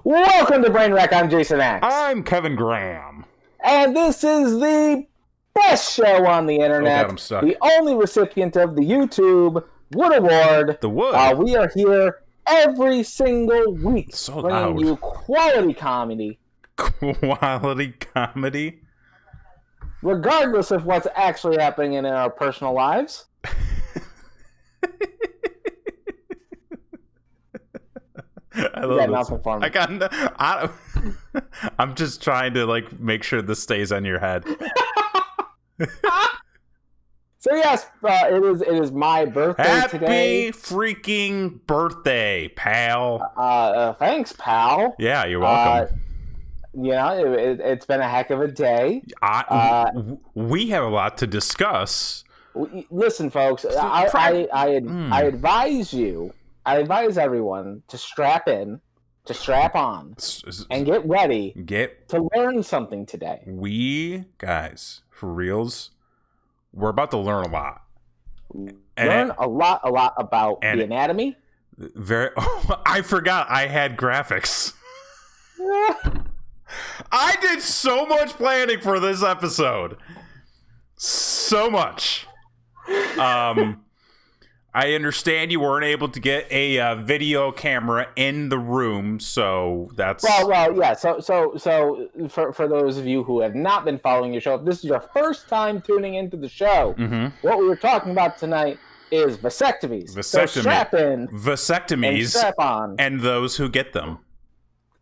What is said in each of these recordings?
Welcome to Brainwreck. I'm Jason X. I'm Kevin Graham. And this is the best show on the internet. Oh God, I'm stuck. The only recipient of the YouTube Wood Award. The Wood. We are here every single week, So bringing loud. you quality comedy. Quality comedy? Regardless of what's actually happening in our personal lives. I love this. Nothing for me. I'm just trying to make sure this stays on your head. So yes, it is my birthday today. Happy freaking birthday, pal. Thanks, pal. Yeah, you're welcome. It's been a heck of a day. We have a lot to discuss. Listen, folks, I advise you. I advise everyone to strap on, and get ready to learn something today. We, guys, for reals, we're about to learn a lot. Learn a lot about the anatomy. I forgot I had graphics. I did so much planning for this episode. So much. I understand you weren't able to get a video camera in the room, so that's... Well, yeah. So for those of you who have not been following your show, if this is your first time tuning into the show, what we were talking about tonight is vasectomies. So strap in. Vasectomies. And strap on. And those who get them.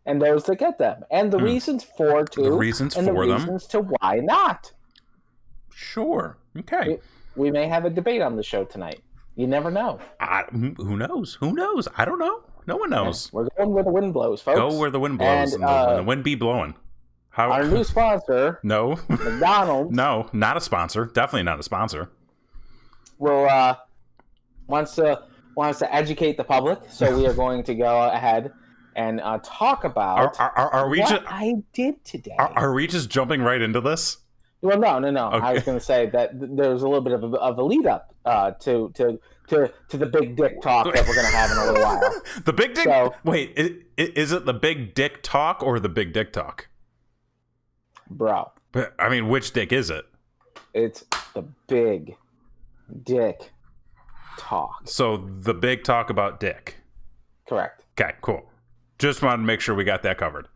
And those that get them. And the reasons for to. The reasons and for the them. reasons to why not. Sure. Okay. We may have a debate on the show tonight. You never know. Who knows? Who knows? I don't know. No one knows. We're going where the wind blows, folks. Go where the wind blows and the wind be blowing. Our new sponsor, no, McDonald's. No, not a sponsor. Definitely not a sponsor. Wants to educate the public, so we are going to go ahead and talk about I did today. Are we just jumping right into this? Well, no. Okay. I was going to say that there's a little bit of a lead up to the big dick talk that we're going to have in a little while. The big dick. Wait, is it the big dick talk or the big dick talk, bro? But I mean, which dick is it? It's the big dick talk. So the big talk about dick. Correct. Okay, cool. Just wanted to make sure we got that covered.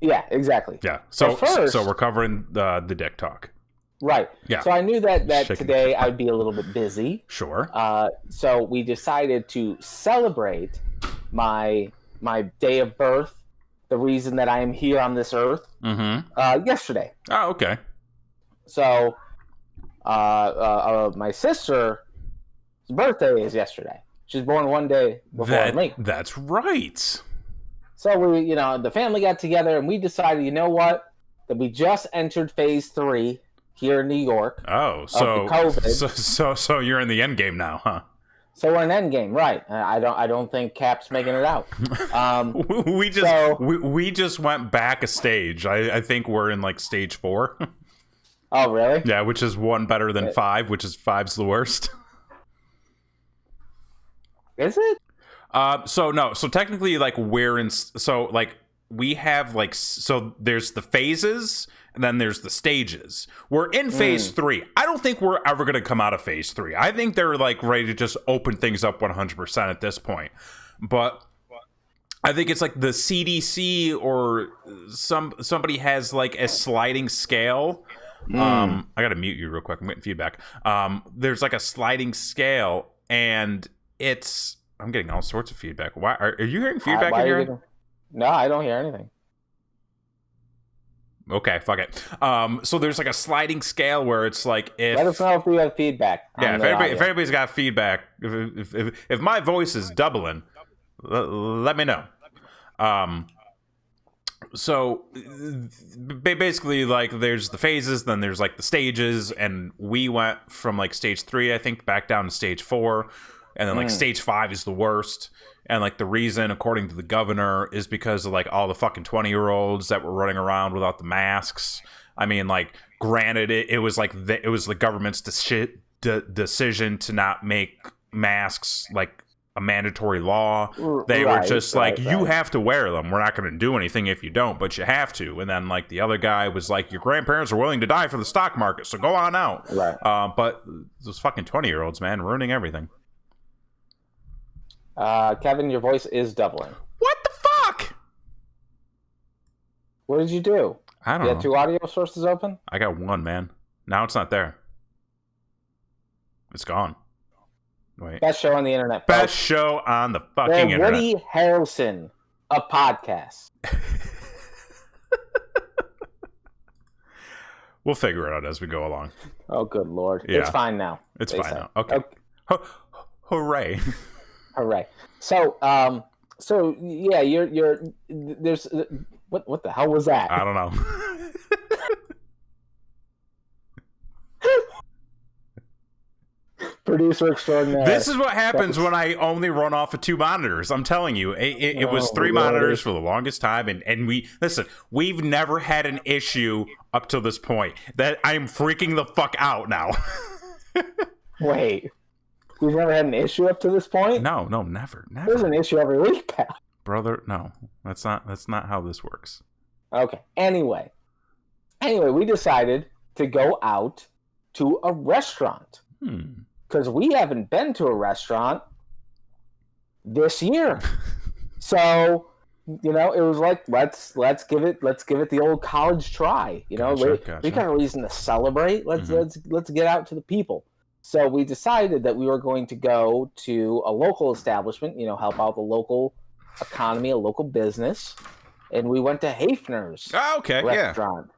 Yeah, exactly. Yeah. So we're covering the dick talk. Right. Yeah. So I knew that today I'd be a little bit busy. Sure. So we decided to celebrate my day of birth, the reason that I am here on this earth, yesterday. Oh, okay. So my sister's birthday is yesterday. She's born one day before me. That's right. So we, the family got together and we decided, you know what, that we just entered phase 3 here in New York. Oh, so COVID. So you're in the end game now, huh? So we're in end game, right? I don't think Cap's making it out. We just went back a stage. I think we're in stage 4. Oh, really? Yeah, which is one better than 5, which is 5's the worst. Is it? So technically we're in, we have so there's the phases and then there's the stages. We're in phase 3. I don't think we're ever going to come out of phase 3. I think they're ready to just open things up 100% at this point. But I think it's the CDC or somebody has a sliding scale. I got to mute you real quick. I'm getting feedback. There's a sliding scale and I'm getting all sorts of feedback. Why are you hearing feedback in your end? No, I don't hear anything. Okay, fuck it. So there's a sliding scale where it's if... Let us know if we have feedback. Yeah, if anybody's got feedback, if my voice is doubling, let me know. So basically there's the phases, then there's the stages, and we went from stage 3, I think, back down to stage 4. And then stage 5 is the worst. And the reason, according to the governor, is because of all the fucking 20-year-olds that were running around without the masks. I mean, granted, it was it was the government's decision to not make masks a mandatory law. They were just like, you have to wear them. We're not going to do anything if you don't, but you have to. And then like the other guy was like, your grandparents are willing to die for the stock market, so go on out. Right. But those fucking 20-year-olds, man, ruining everything. Kevin, your voice is doubling. What the fuck? What did you do? I don't know. You had 2 audio sources open? I got 1, man. Now it's not there. It's gone. Wait. Best show on the internet. Best folks. show on the fucking internet. Woody Harrelson of podcasts. We'll figure it out as we go along. Oh, good Lord. Yeah. It's fine now. It's fine now. Okay. Hooray. Hooray. So yeah, you're there's what the hell was that? I don't know. Producer extraordinaire. This is what happens when I only run off of 2 monitors. I'm telling you, it was 3 monitors for the longest time, and we've never had an issue up to this point that I'm freaking the fuck out now. Wait, we've never had an issue up to this point? No, never. There's an issue every week, pal. Brother, no, that's not how this works. Okay. Anyway, we decided to go out to a restaurant. Because we haven't been to a restaurant this year. So, it was like, let's give it the old college try. Gotcha. We got a reason to celebrate. Let's get out to the people. So we decided that we were going to go to a local establishment, help out the local economy, a local business. And we went to Hafner's restaurant.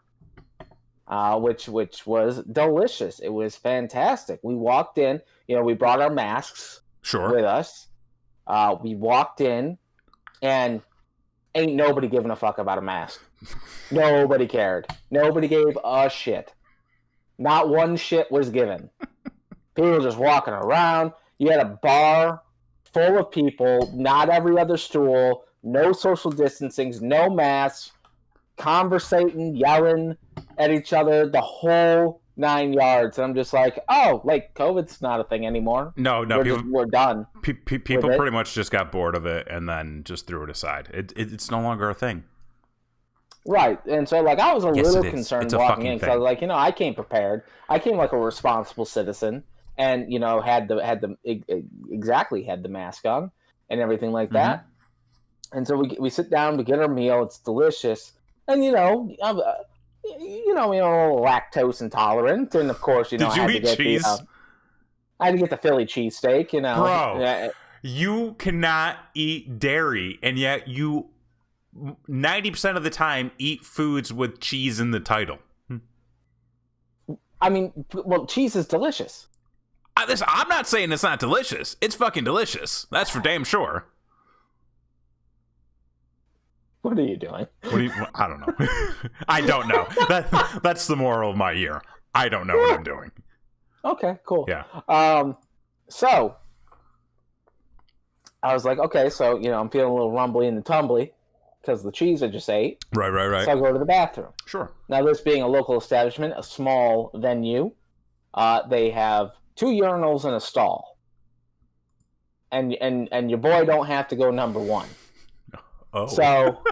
Which was delicious. It was fantastic. We walked in, we brought our masks with us. We walked in, and ain't nobody giving a fuck about a mask. Nobody cared. Nobody gave a shit. Not one shit was given. People were just walking around. You had a bar full of people, not every other stool, no social distancing, no masks, conversating, yelling at each other, the whole 9 yards. And I'm just like, COVID's not a thing anymore. No, we're done. People pretty much just got bored of it and then just threw it aside. It's no longer a thing. Right. And so I was a little concerned walking in, because I was like, I came prepared. I came like a responsible citizen, and had the mask on and everything like that. And so we sit down, we get our meal, it's delicious. And lactose intolerant, and of course, did you eat cheese? I had to get the Philly cheesesteak. Bro, you cannot eat dairy, and yet you 90% of the time eat foods with cheese in the title. I mean, well, cheese is delicious. I'm not saying it's not delicious. It's fucking delicious. That's for damn sure. What are you doing? I don't know. I don't know. That's the moral of my year. I don't know what I'm doing. Okay, cool. Yeah. So I was like, okay, so I'm feeling a little rumbly and tumbly because the cheese I just ate. Right. So I go to the bathroom. Sure. Now, this being a local establishment, a small venue, they have 2 urinals and a stall, and your boy don't have to go number 1. Oh. So,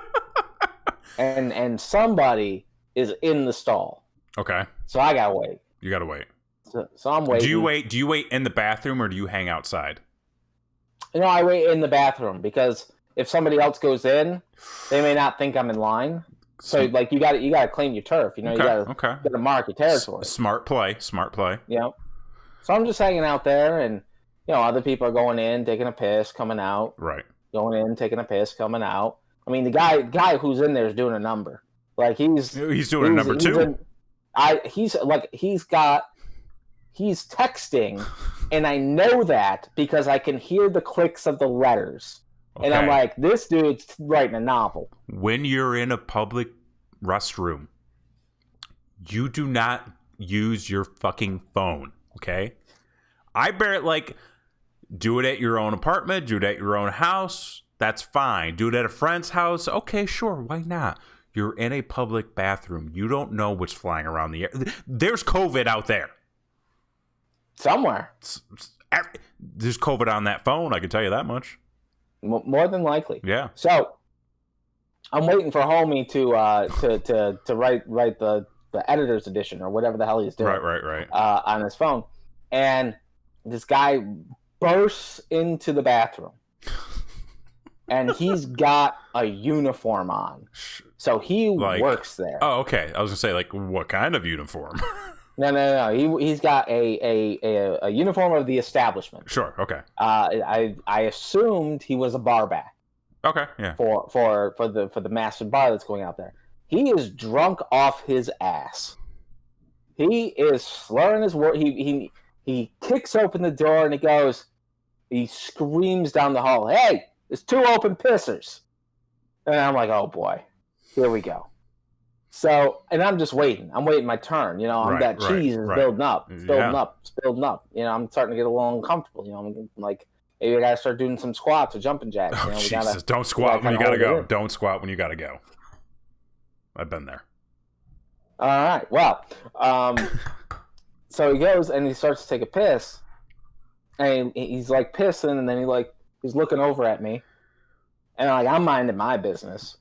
and somebody is in the stall. Okay. So I gotta wait. You gotta wait. So I'm waiting. Do you wait in the bathroom, or do you hang outside? I wait in the bathroom, because if somebody else goes in, they may not think I'm in line. So you gotta claim your turf. You gotta mark your territory. Smart play. So I'm just hanging out there, and other people are going in, taking a piss, coming out. Right. Going in, taking a piss, coming out. I mean, the guy who's in there is doing a number. He's doing a number 2. He's texting, and I know that because I can hear the clicks of the letters. Okay. And I'm like, this dude's writing a novel. When you're in a public restroom, you do not use your fucking phone, okay? I bear it do it at your own apartment, do it at your own house, that's fine. Do it at a friend's house, okay, sure, why not? You're in a public bathroom. You don't know what's flying around the air. There's COVID out there. Somewhere. there's COVID on that phone. I can tell you that much. More than likely. Yeah. So I'm waiting for homie to write the editor's edition or whatever the hell he's doing. Right. On his phone, and this guy bursts into the bathroom, and he's got a uniform on, so he works there. Oh, okay. I was gonna say, like, what kind of uniform? No. He's got a uniform of the establishment. Sure. Okay. I assumed he was a bar back. Okay. Yeah. For the massive bar that's going out there. He is drunk off his ass. He is slurring his word. He kicks open the door and he screams down the hall, "Hey, there's 2 open pissers." And I'm like, oh boy, here we go. So, and I'm just waiting. I'm waiting my turn. That cheese is building up. It's building up. I'm starting to get a little uncomfortable. I'm like, maybe I got to start doing some squats or jumping jacks. Jesus, don't squat when you got to go. Don't squat when you got to go. I've been there. All right. Well, so he goes and he starts to take a piss, and he's like pissing, and then he's looking over at me, and I'm minding my business,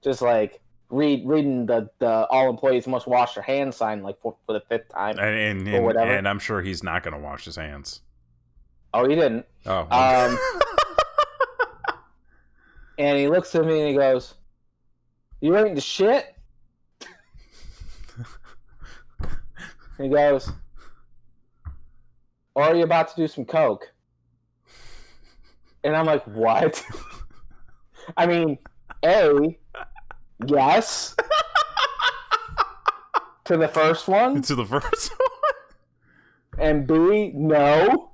just like reading the all employees must wash their hands sign for the 5th time or whatever. And I'm sure he's not going to wash his hands. Oh, he didn't. Oh. And he looks at me and he goes, "You ready to shit?" He goes, "Or are you about to do some coke?" And I'm like, what? I mean, A, yes. To the first one. To the first one. And B, no.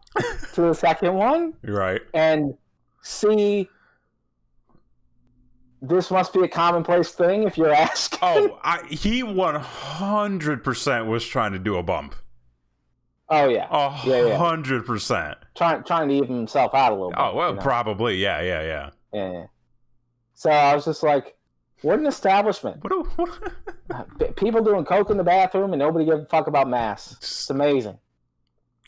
To the second one. Right. And C, this must be a commonplace thing if you're asking. Oh, he 100% was trying to do a bump. Oh, yeah. 100%. Trying to even himself out a little bit. Oh, well, probably. Yeah. Yeah. So I was just like, what an establishment. People doing coke in the bathroom and nobody gives a fuck about masks. It's amazing.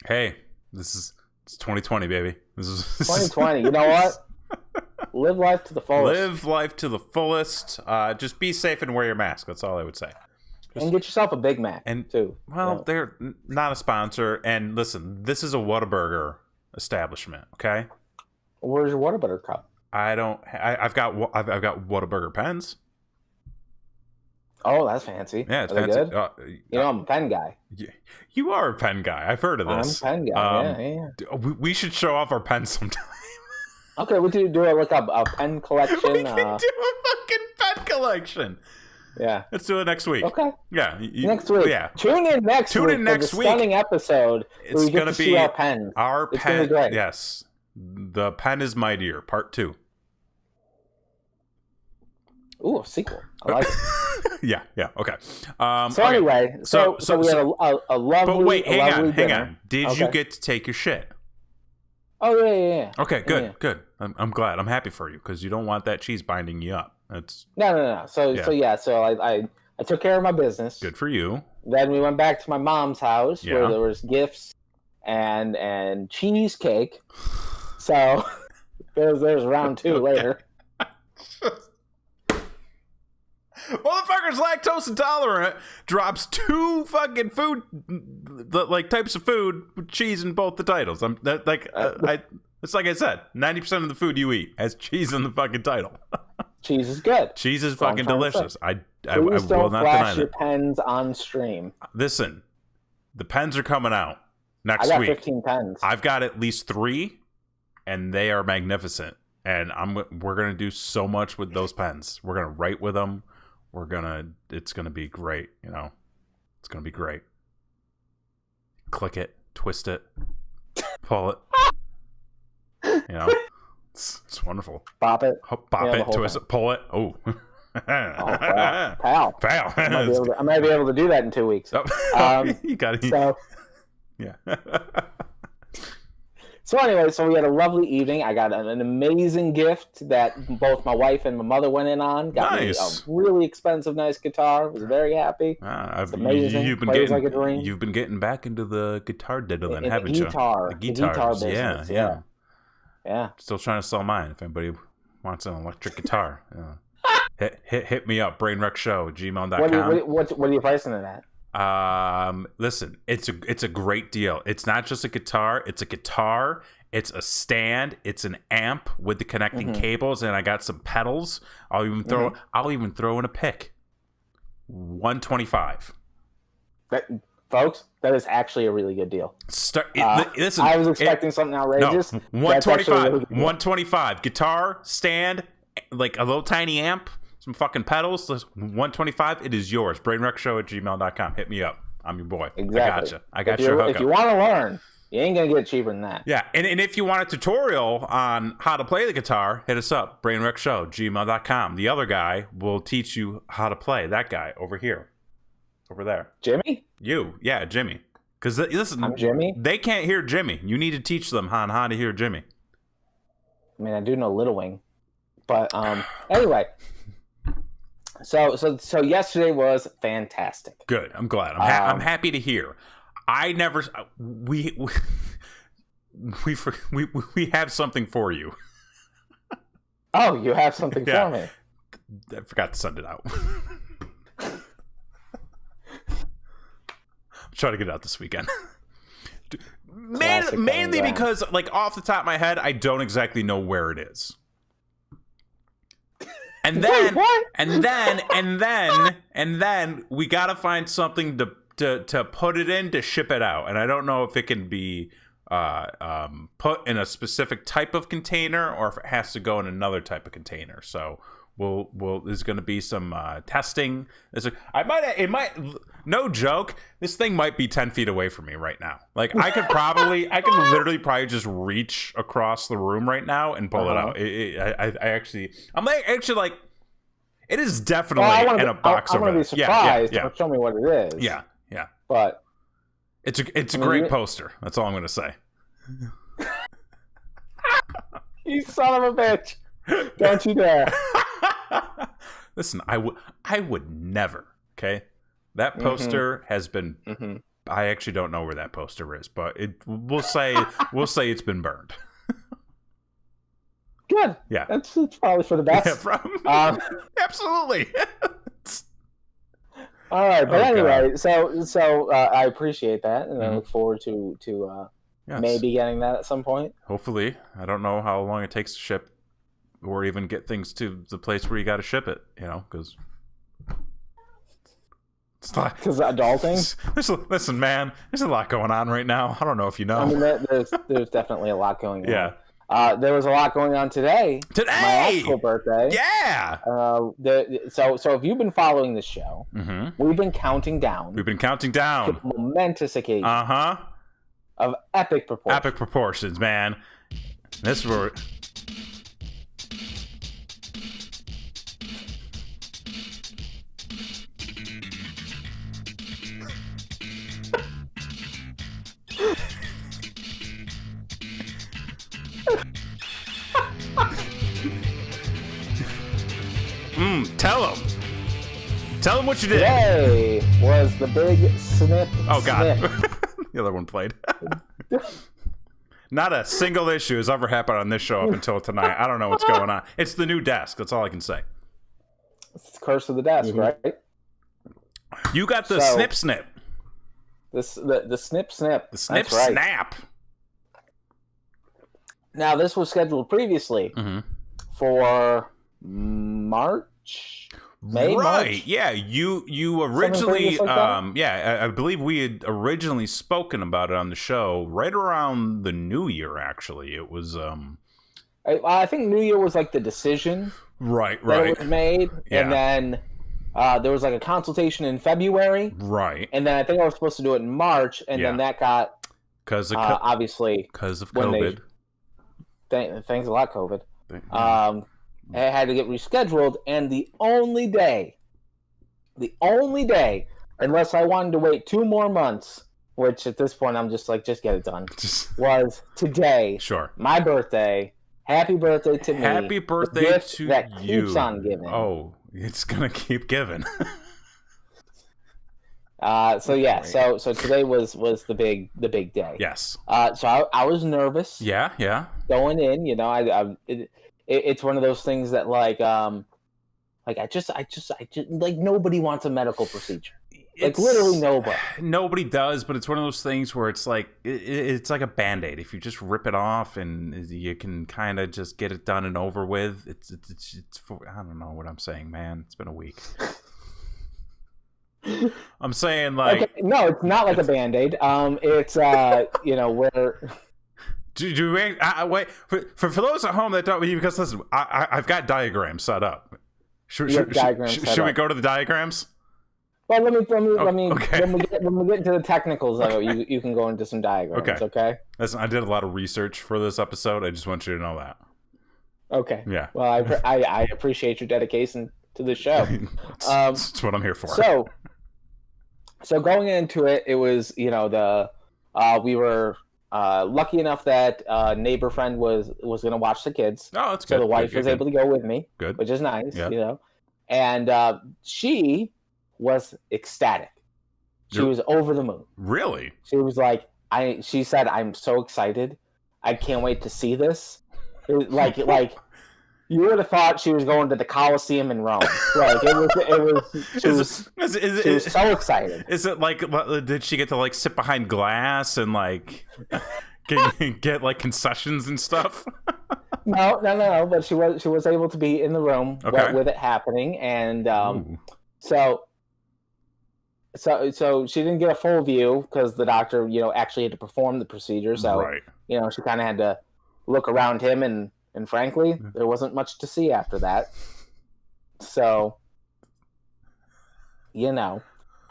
Hey, it's 2020, baby. This is 2020. You know what? Live life to the fullest. Live life to the fullest. Just be safe and wear your mask. That's all I would say. And get yourself a Big Mac, too. Well, they're not a sponsor. And listen, this is a Whataburger establishment, okay? Where's your Whataburger cup? I've got Whataburger pens. Oh, that's fancy. Yeah, it's fancy. Good? I'm a pen guy. You are a pen guy. I've heard of this. I'm a pen guy, yeah. We should show off our pens sometime. Okay, we do a pen collection. We can do a fucking pen collection. Yeah. Let's do it next week. Okay. Yeah. Next week. Yeah. Tune in next week for the stunning episode where we get to see our pens. It's pen. Gonna be great. Yes. The Pen is Mightier, Part 2. Ooh, a sequel. I like it. Yeah. Okay. Anyway, so we had a lovely. But wait, hang on. Did you get to take your shit? Oh yeah. Okay, good. I'm glad. I'm happy for you because you don't want that cheese binding you up. No. So I took care of my business. Good for you. Then we went back to my mom's house where there was gifts and cheesecake. So there's round 2 later. Motherfucker's lactose intolerant drops 2 fucking food types of food with cheese in both the titles. It's like I said, 90% of the food you eat has cheese in the fucking title. Cheese is good. Cheese is fucking delicious. I will not deny that. Flash your that. pens on stream. Listen, the pens are coming out next week. I got 15 pens. I've got at least 3, and they are magnificent. And we're gonna do so much with those pens. We're gonna write with them. It's gonna be great. It's gonna be great. Click it, twist it, pull it. It's wonderful. Bop it. Bop it, twist it, pull it. Oh. Pal. I might be able to do that in 2 weeks. You got it. So, yeah. So anyway, so we had a lovely evening. I got an amazing gift that both my wife and my mother went in on. Got me a really expensive, nice guitar. Was very happy. It's amazing. Plays like a dream. You've been getting back into the guitar diddling, haven't you? The guitar business. Yeah. Still trying to sell mine. If anybody wants an electric guitar, hit me up. BrainWreckShow@gmail.com. What are you pricing it at? Listen, it's a great deal. It's not just a guitar, it's a stand, it's an amp with the connecting cables, and I got some pedals. I'll even throw in a pick. $125. Folks, that is actually a really good deal. Listen, I was expecting something outrageous. No, $125. $125. Guitar, stand, like a little tiny amp, some fucking pedals. $125. It is yours. BrainWreckShow@gmail.com. Hit me up. I'm your boy. Exactly. I got your hookup. If you want to learn, you ain't gonna get cheaper than that. Yeah, and if you want a tutorial on how to play the guitar, hit us up. BrainWreckShow@gmail.com. The other guy will teach you how to play. That guy over here. Over there. Jimmy? Yeah, Jimmy. Because listen, I'm Jimmy. They can't hear Jimmy. You need to teach them on how to hear Jimmy. I mean, I do know Little Wing, but anyway. So yesterday was fantastic. Good. I'm glad. I'm happy to hear. We have something for you. Oh, you have something for me. I forgot to send it out. Try to get it out this weekend. Mainly because, like, off the top of my head, I don't exactly know where it is. And then, and then we gotta find something to put it in to ship it out. And I don't know if it can be put in a specific type of container or if it has to go in another type of container. So there's going to be some testing. No joke, this thing might be 10 feet away from me right now. Like, I could literally just reach across the room right now and pull it out. I'm actually like, it is definitely in a box over there. I'm going to be surprised. Yeah. Show me what it is. Yeah. But it's a great poster. That's all I'm going to say. You son of a bitch. Don't you dare. Listen, I would never, okay? That poster has been I actually don't know where that poster is, but we'll say it's been burned. Good. Yeah. It's probably for the best. Yeah, absolutely. All right, but anyway, so I appreciate that, and I look forward to maybe getting that at some point. Hopefully. I don't know how long it takes to ship or even get things to the place where you got to ship it, because it's like, because adulting. Listen, man, there's a lot going on right now. I don't know if you know. I mean, there's definitely a lot going on. Yeah. There was a lot going on today. My actual birthday. Yeah. So if you've been following the show, we've been counting down. To the momentous occasion. Of epic proportions. Epic proportions, man. This were. Tell him what you did. Today was the big snip. Oh God, the other one played. Not a single issue has ever happened on this show up until tonight. I don't know what's going on. It's the new desk. That's all I can say. It's the curse of the desk, right? You got the Snip Snip. The Snip Snip. The Snip Snap. Now, this was scheduled previously for March. May, right? March? Yeah, you originally, I believe we had originally spoken about it on the show right around the New Year. Actually, it was. I think New Year was like the decision, right? That it was made, and then there was like a consultation in February, right? And then I think I was supposed to do it in March, and then that got obviously because of COVID. Thanks a lot, COVID. It had to get rescheduled, and the only day, unless I wanted to wait 2 more months, which at this point I'm just like, just get it done, was today. Sure. My birthday. Happy birthday to me. Happy birthday to that you. Keeps on giving. Oh, it's gonna keep giving. So today was the big day. Yes. So I was nervous. Yeah. Going in, it's one of those things that I just like nobody wants a medical procedure. Literally nobody. Nobody does, but it's one of those things where it's like it's like a Band-Aid. If you just rip it off and you can kind of just get it done and over with, it's I don't know what I'm saying, man. It's been a week. I'm saying like okay, no, it's not like a Band-Aid. It's where. Wait for those at home that don't, because listen, I've got diagrams set up. Should we go to the diagrams? Well, let me. Okay. When we get into the technicals of it, you can go into some diagrams. Okay. Listen, I did a lot of research for this episode. I just want you to know that. Okay. Yeah. Well, I appreciate your dedication to the show. That's what I'm here for. So going into it, it was we were lucky enough that a neighbor friend was going to watch the kids. Oh, that's good. So the wife was able to go with me. Good. Which is nice. Yeah. And she was ecstatic. She was over the moon. Really? She was like, she said, "I'm so excited. I can't wait to see this." It was like you would have thought she was going to the Colosseum in Rome. Like she was so excited. Is it like, did she get to like sit behind glass and like get like concessions and stuff? No. But she was able to be in the room with it happening, and So she didn't get a full view because the doctor, actually had to perform the procedure. So, right. She kind of had to look around him, and frankly, there wasn't much to see after that. So,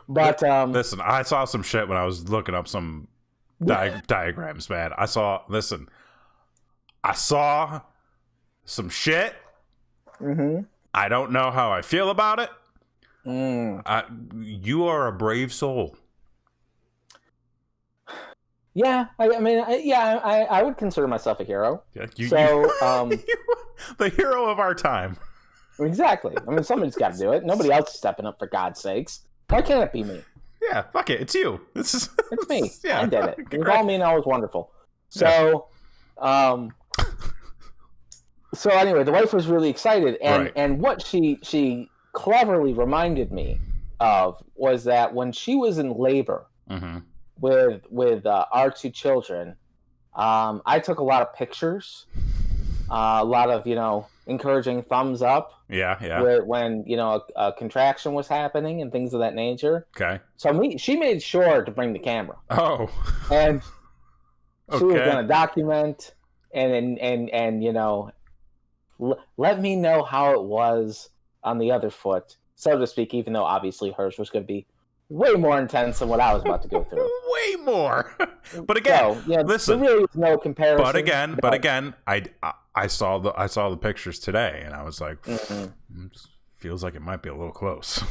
but listen, I saw some shit when I was looking up some diagrams, man. I saw some shit. Mm-hmm. I don't know how I feel about it. You are a brave soul. Yeah, I would consider myself a hero. Yeah, the hero of our time. Exactly. I mean, somebody's got to do it. Nobody else is stepping up, for God's sakes. Why can't it be me? Yeah, fuck it. It's you. It's me. Yeah, I did it. You call me and I was wonderful. So, so anyway, the wife was really excited, and what she cleverly reminded me of was that when she was in labor with our two children, I took a lot of pictures, a lot of encouraging thumbs up. Yeah. When a contraction was happening and things of that nature. Okay. So she made sure to bring the camera. Oh. And she was going to document and let me know how it was on the other foot, so to speak, even though obviously hers was going to be way more intense than what I was about to go through. Way more. But again, listen, there really is no comparison. But again, I saw the pictures today, and I was like, feels like it might be a little close.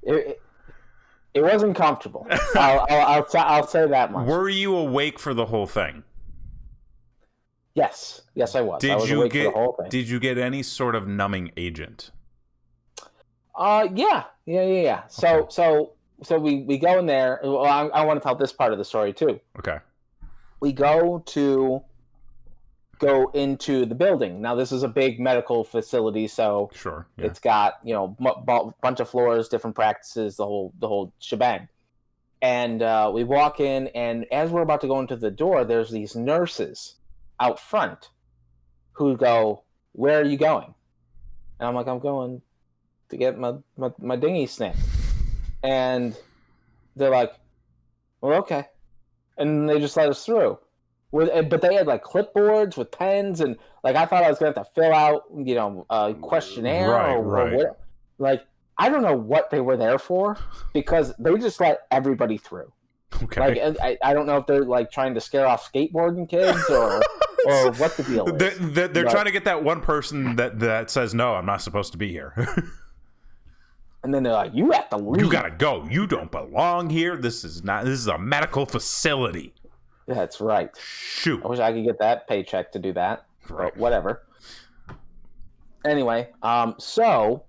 It wasn't comfortable. I'll say that much. Were you awake for the whole thing? Yes, I was. I was awake for the whole thing. Did you get any sort of numbing agent? Yeah. So we go in there. Well, I want to tell this part of the story too. Okay. We go into the building. Now this is a big medical facility, so sure, it's got bunch of floors, different practices, the whole shebang. And we walk in, and as we're about to go into the door, there's these nurses out front who go, "Where are you going?" And I'm like, "I'm going to get my dinghy snipped." And they're like, "Well, okay." And they just let us through. But they had like clipboards with pens, and like I thought I was going to have to fill out, a questionnaire or what. Like I don't know what they were there for, because they just let everybody through. Okay. Like I don't know if they're like trying to scare off skateboarding kids or what the deal is. They're trying to get that one person that says, "No, I'm not supposed to be here." And then they're like, you have to leave. You gotta go. You don't belong here. This is a medical facility. That's right. Shoot. I wish I could get that paycheck to do that. Right. But whatever. Anyway, so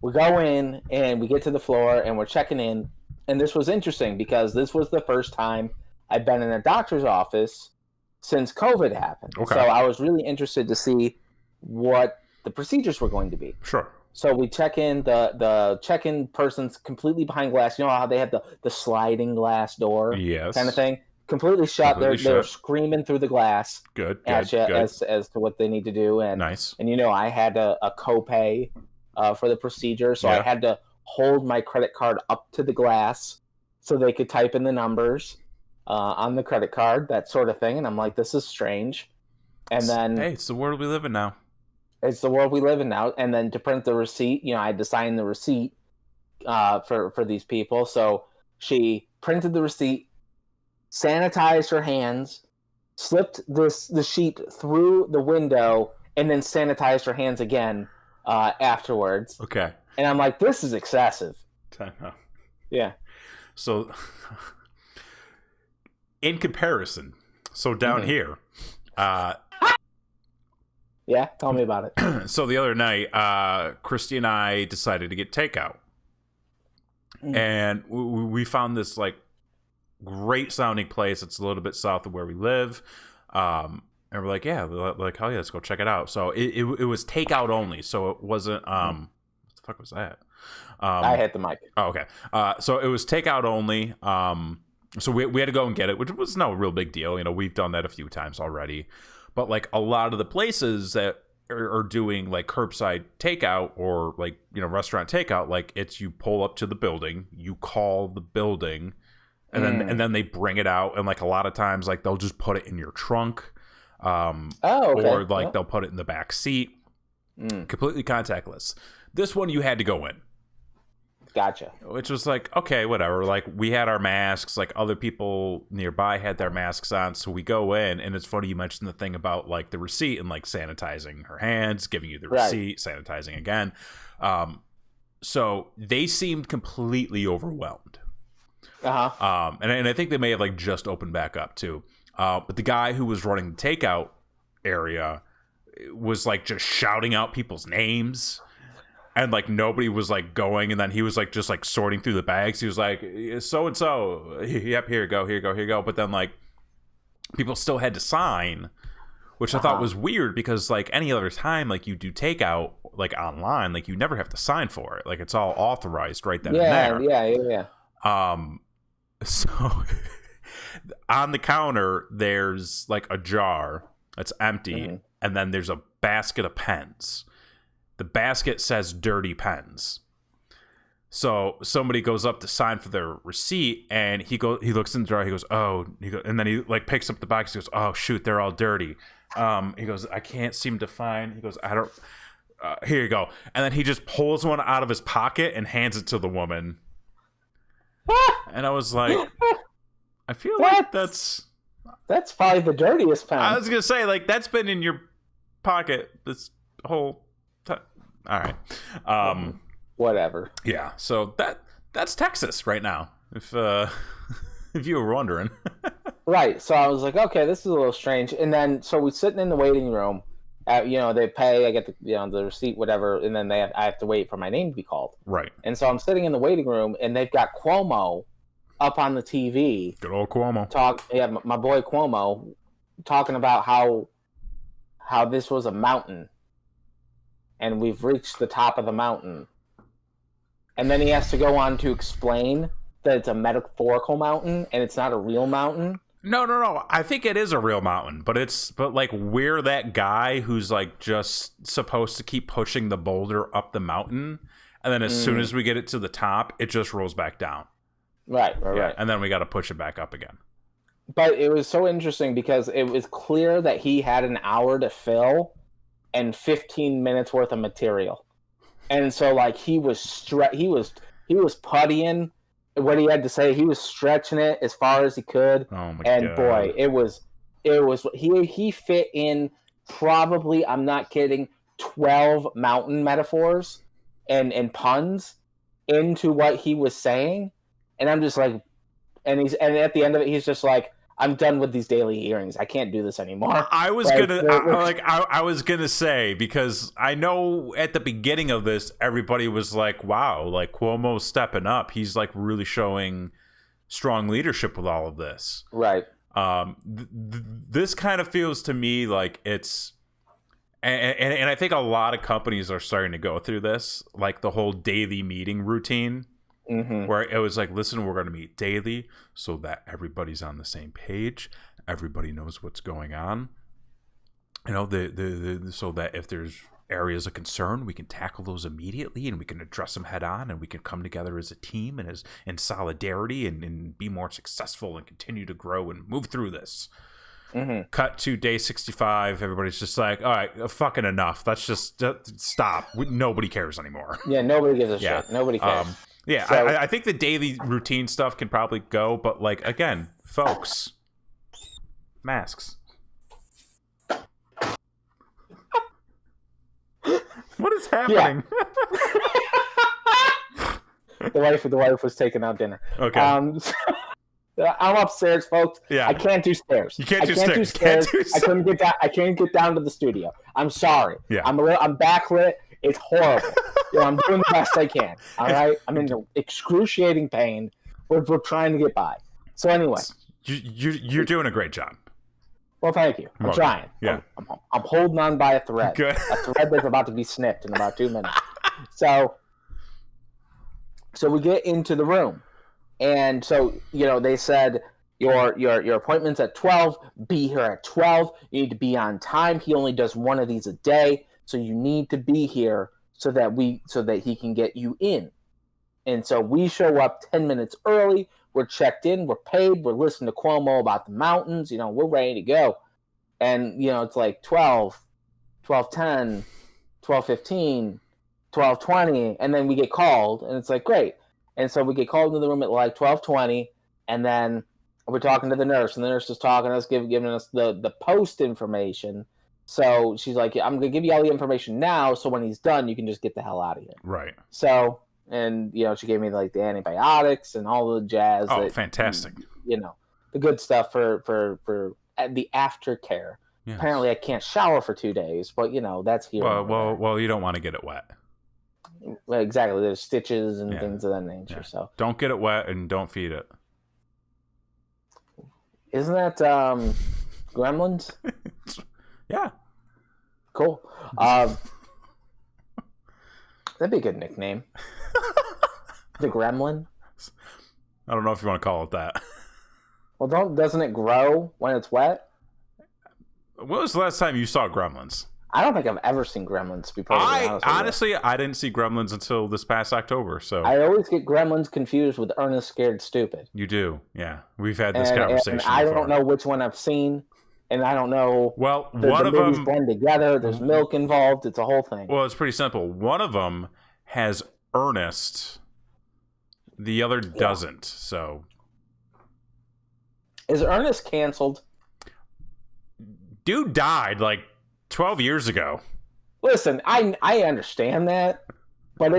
we go in and we get to the floor and we're checking in. And this was interesting because this was the first time I'd been in a doctor's office since COVID happened. Okay. So I was really interested to see what the procedures were going to be. Sure. So we check in, the check-in person's completely behind glass. You know how they have the sliding glass door kind of thing? Completely shut. They're screaming through the glass at you as to what they need to do. And, nice. And, I had a copay for the procedure, so I had to hold my credit card up to the glass so they could type in the numbers on the credit card, that sort of thing. And I'm like, this is strange. And then... Hey, it's the world we live in now. It's the world we live in now. And then to print the receipt, I had to sign the receipt for these people. So she printed the receipt, sanitized her hands, slipped the sheet through the window, and then sanitized her hands again afterwards. Okay. And I'm like, this is excessive. I know. Yeah. So, in comparison, down here... Yeah, tell me about it. So the other night, Christy and I decided to get takeout. And we found this, great sounding place. It's a little bit south of where we live. And we're like, yeah, hell yeah, let's go check it out. So it was takeout only. So it wasn't, what the fuck was that? I hit the mic. Oh, okay. So it was takeout only. So we had to go and get it, which was no real big deal. We've done that a few times already. But a lot of the places that are doing curbside takeout or restaurant takeout, it's you pull up to the building, you call the building, and then they bring it out, and a lot of times they'll just put it in your trunk, okay. Or they'll put it in the back seat, completely contactless. This one you had to go in. Gotcha. Which was okay, whatever. We had our masks. Other people nearby had their masks on. So we go in, and it's funny you mentioned the thing about the receipt and sanitizing her hands, giving you the receipt, sanitizing again. So they seemed completely overwhelmed. Uh-huh. And I think they may have just opened back up too. But the guy who was running the takeout area was just shouting out people's names. And nobody was going, and then he was just sorting through the bags. He was like, so and so, yep, here you go. But then people still had to sign, which I thought was weird because any other time you do takeout online, you never have to sign for it. It's all authorized right then and there. Yeah. So on the counter, there's a jar that's empty, and then there's a basket of pens. The basket says dirty pens. So somebody goes up to sign for their receipt, and he looks in the jar. He goes, and then he picks up the box. He goes, oh shoot, they're all dirty. He goes, I can't seem to find. He goes, I don't. Here you go. And then he just pulls one out of his pocket and hands it to the woman. And I was like, I feel that's probably the dirtiest pen. I was gonna say that's been in your pocket this whole. All right. Whatever. Yeah. So that's Texas right now. If you were wondering. Right. So I was like, okay, this is a little strange. And then so we're sitting in the waiting room. They pay. I get the receipt, whatever, and then I have to wait for my name to be called. Right. And so I'm sitting in the waiting room, and they've got Cuomo up on the TV. Good old Cuomo. My boy Cuomo talking about how this was a mountain. And we've reached the top of the mountain. And then he has to go on to explain that it's a metaphorical mountain and it's not a real mountain. No. I think it is a real mountain, but we're that guy who's just supposed to keep pushing the boulder up the mountain, and then as soon as we get it to the top, it just rolls back down. Right. And then we got to push it back up again. But it was so interesting because it was clear that he had an hour to fill and 15 minutes worth of material. And so he was puttying what he had to say. He was stretching it as far as he could. Oh my and God. Boy, it was he fit in probably, I'm not kidding, 12 mountain metaphors and puns into what he was saying, and I'm just like, and at the end of it, he's just like, I'm done with these daily hearings. I can't do this anymore. I was gonna say, because I know at the beginning of this, everybody was like, wow, like Cuomo's stepping up. He's like really showing strong leadership with all of this. Right. This kind of feels to me like it's, and I think a lot of companies are starting to go through this, like the whole daily meeting routine. Where it was like, listen, we're going to meet daily so that everybody's on the same page. Everybody knows what's going on. You know, so that if there's areas of concern, we can tackle those immediately and we can address them head on, and we can come together as a team and as in solidarity and be more successful and continue to grow and move through this. Cut to day 65. Everybody's just like, all right, fucking enough. Let's just stop. Nobody cares anymore. Yeah, nobody gives a shit. Nobody cares. Yeah, so, I think the daily routine stuff can probably go, but like, again, folks, masks. What is happening? Yeah. The wife was taking out dinner. Okay. I'm upstairs, folks. Yeah. I can't do stairs. You can't do stairs. I couldn't get down. I can't get down to the studio. I'm sorry. Yeah. I'm backlit. It's horrible. I'm doing the best I can. All right. I'm in excruciating pain. We're trying to get by. So anyway, you're doing a great job. Well, thank you. I'm trying. Yeah. I'm holding on by a thread. Good. A thread that's about to be snipped in about 2 minutes. So we get into the room, and so they said your appointment's at 12. Be here at 12. You need to be on time. He only does one of these a day, so you need to be here so that he can get you in. And so we show up 10 minutes early. We're checked in. We're paid. We're listening to Cuomo about the mountains. We're ready to go. And, it's like 12, 12:10, 12:15, 12:20. And then we get called. And it's like, great. And so we get called into the room at like 12:20. And then we're talking to the nurse. And the nurse is talking to us, giving us the post information. So she's like, I'm going to give you all the information now. So when he's done, you can just get the hell out of here. Right. So... And, she gave me, like, the antibiotics and all the jazz. Oh, fantastic. The good stuff for the aftercare. Yes. Apparently I can't shower for 2 days, but, that's here. Well, you don't want to get it wet. Well, exactly. There's stitches and things of that nature. Yeah. So don't get it wet and don't feed it. Isn't that Gremlins? Yeah. Cool. That'd be a good nickname. The Gremlin? I don't know if you want to call it that. Well, doesn't it grow when it's wet? When was the last time you saw Gremlins? I don't think I've ever seen Gremlins, to be perfectly honest with you. Honestly, I didn't see Gremlins until this past October. So I always get Gremlins confused with Ernest Scared Stupid. You do, yeah. We've had this conversation. And I don't know which one I've seen, and I don't know. Well, one of them blend together. There's milk involved. It's a whole thing. Well, it's pretty simple. One of them has Ernest. The other doesn't. So, is Ernest canceled? Dude died like 12 years ago. Listen, I understand that, but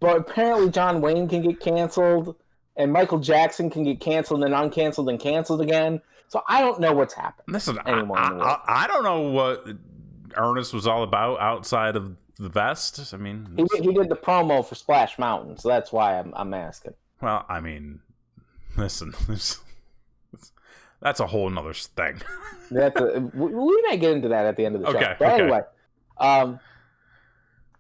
apparently John Wayne can get canceled, and Michael Jackson can get canceled and uncanceled and canceled again. So I don't know what's happened. Listen, I don't know what Ernest was all about outside of the vest. I mean, he did the promo for Splash Mountain, so that's why I'm asking. Well, I mean, listen, that's a whole nother thing. We may get into that at the end of the show. Okay. But anyway,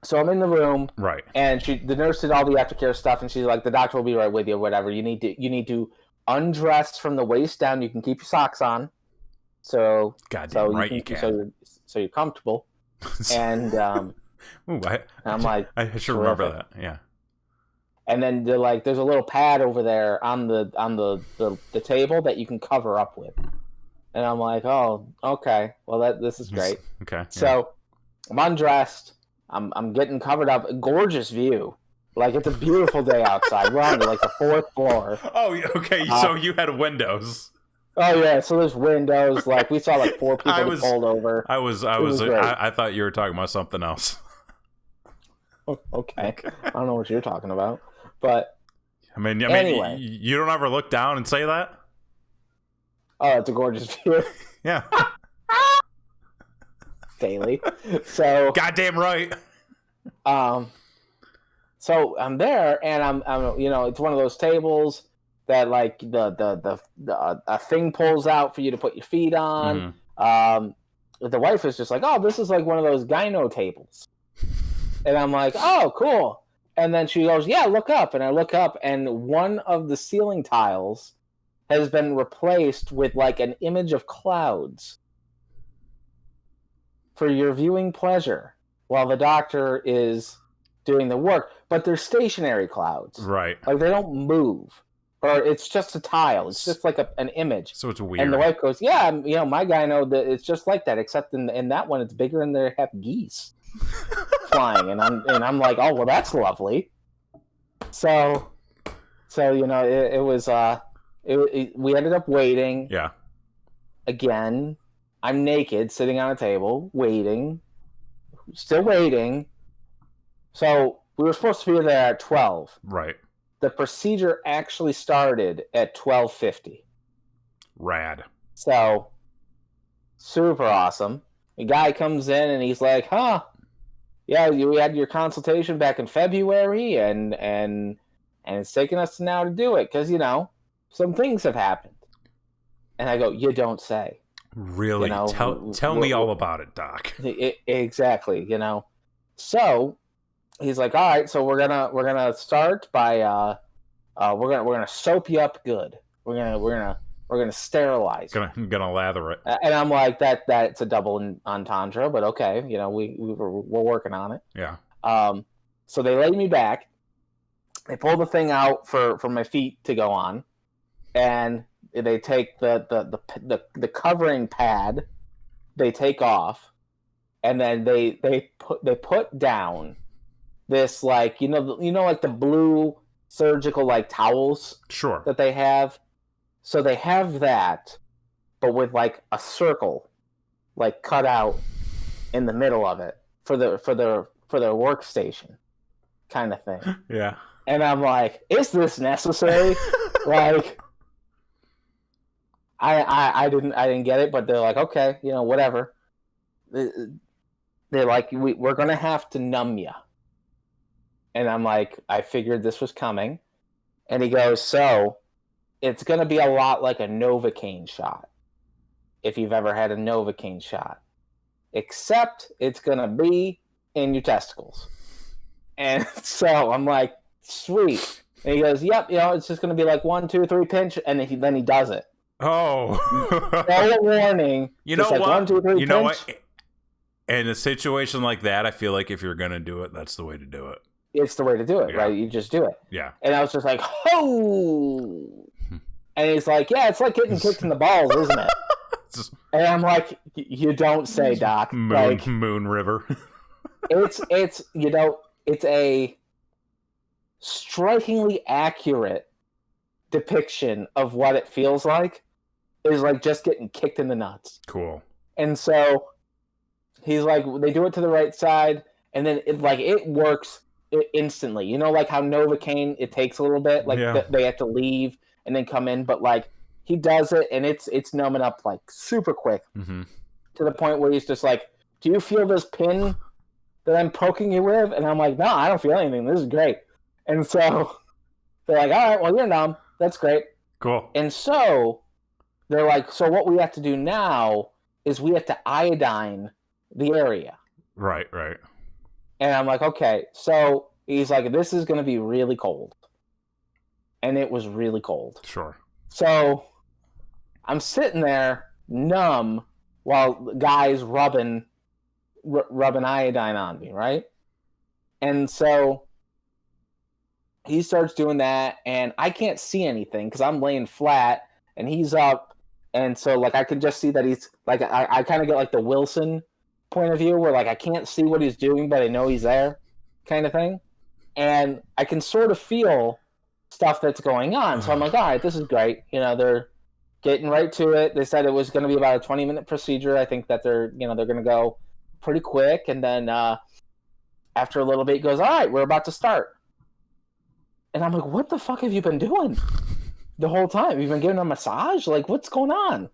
so I'm in the room, right? And the nurse did all the aftercare stuff, and she's like, "The doctor will be right with you. Whatever you need to undress from the waist down. You can keep your socks on, so you can. So you're comfortable." And ooh, I'm like, I should remember that. Yeah. And then they're like, there's a little pad over there on the table that you can cover up with. And I'm like, oh, okay. Well, this is great. Okay. Yeah. So I'm undressed. I'm getting covered up. Gorgeous view. Like, it's a beautiful day outside. We're on like the 4th floor. Oh, okay. So you had windows. Oh yeah, so there's windows. Like, we saw like 4 people get pulled over. I thought you were talking about something else. Okay. I don't know what you're talking about, but I mean, anyway. You don't ever look down and say that? Oh, it's a gorgeous view. Yeah. Daily. So goddamn right. So I'm there, and I'm it's one of those tables that like the a thing pulls out for you to put your feet on. Mm-hmm. The wife is just like, oh, this is like one of those gyno tables, and I'm like, oh, cool. And then she goes, yeah, look up, and I look up, and one of the ceiling tiles has been replaced with like an image of clouds for your viewing pleasure while the doctor is doing the work, but they're stationary clouds. Right. Like they don't move. Or it's just a tile. It's just like an image. So it's weird. And the wife goes, yeah, my guy knows that it's just like that, except in that one it's bigger and they have geese flying. And I'm like, oh, well, that's lovely. So it was we ended up waiting. Yeah. Again, I'm naked, sitting on a table, waiting, still waiting. So we were supposed to be there at 12. Right. The procedure actually started at 12:50. Rad. So super awesome. The guy comes in and he's like, "Huh? Yeah, we had your consultation back in February, and it's taking us now to do it because some things have happened." And I go, "You don't say." Really? Tell me all about it, Doc. Exactly. So he's like, all right, so we're gonna start by we're gonna soap you up good. We're gonna sterilize you. Gonna lather it. And I'm like, that's a double entendre, but okay, we're working on it. Yeah. So they lay me back. They pull the thing out for my feet to go on, and they take the covering pad, they take off, and then they put down this like like the blue surgical like towels sure that they have. So they have that, but with like a circle like cut out in the middle of it for their workstation kind of thing. Yeah. And I'm like, is this necessary? Like I didn't get it, but they're like, okay, whatever. They're like, we're gonna have to numb you. And I'm like, I figured this was coming. And he goes, so it's going to be a lot like a Novocaine shot, if you've ever had a Novocaine shot. Except it's going to be in your testicles. And so I'm like, sweet. And he goes, yep, it's just going to be like 1, 2, 3 pinch. And then he does it. Oh. No warning. You know like what? 1, 2, 3 pinch. You know what? In a situation like that, I feel like if you're going to do it, that's the way to do it. It's the way to do it, right? You just do it. Yeah. And I was just like, oh. And he's like, yeah, it's like getting kicked in the balls, isn't it? And I'm like, you don't say, Doc. Moon River. it's it's a strikingly accurate depiction of what it feels like. Is like just getting kicked in the nuts. Cool. And so he's like, they do it to the right side, and then it works instantly. Like how Novocaine, it takes a little bit, like they have to leave and then come in, but like he does it and it's numbing up like super quick, to the point where he's just like, do you feel this pin that I'm poking you with? And I'm like, no, I don't feel anything, this is great. And so they're like, all right, well, you're numb, that's great, cool. And so they're like, so what we have to do now is we have to iodine the area. Right. And I'm like, okay. So he's like, this is going to be really cold. And it was really cold. Sure. So I'm sitting there numb while the guy's rubbing iodine on me, right? And so he starts doing that, and I can't see anything because I'm laying flat, and he's up. And so, like, I can just see that he's, like, I kind of get, like, the Wilson point of view where like I can't see what he's doing, but I know he's there, kind of thing. And I can sort of feel stuff that's going on. So I'm like, all right, this is great. They're getting right to it. They said it was going to be about a 20-minute procedure. I think that they're going to go pretty quick. And then after a little bit, he goes, all right, we're about to start. And I'm like, what the fuck have you been doing the whole time? You've been giving a massage? Like, what's going on?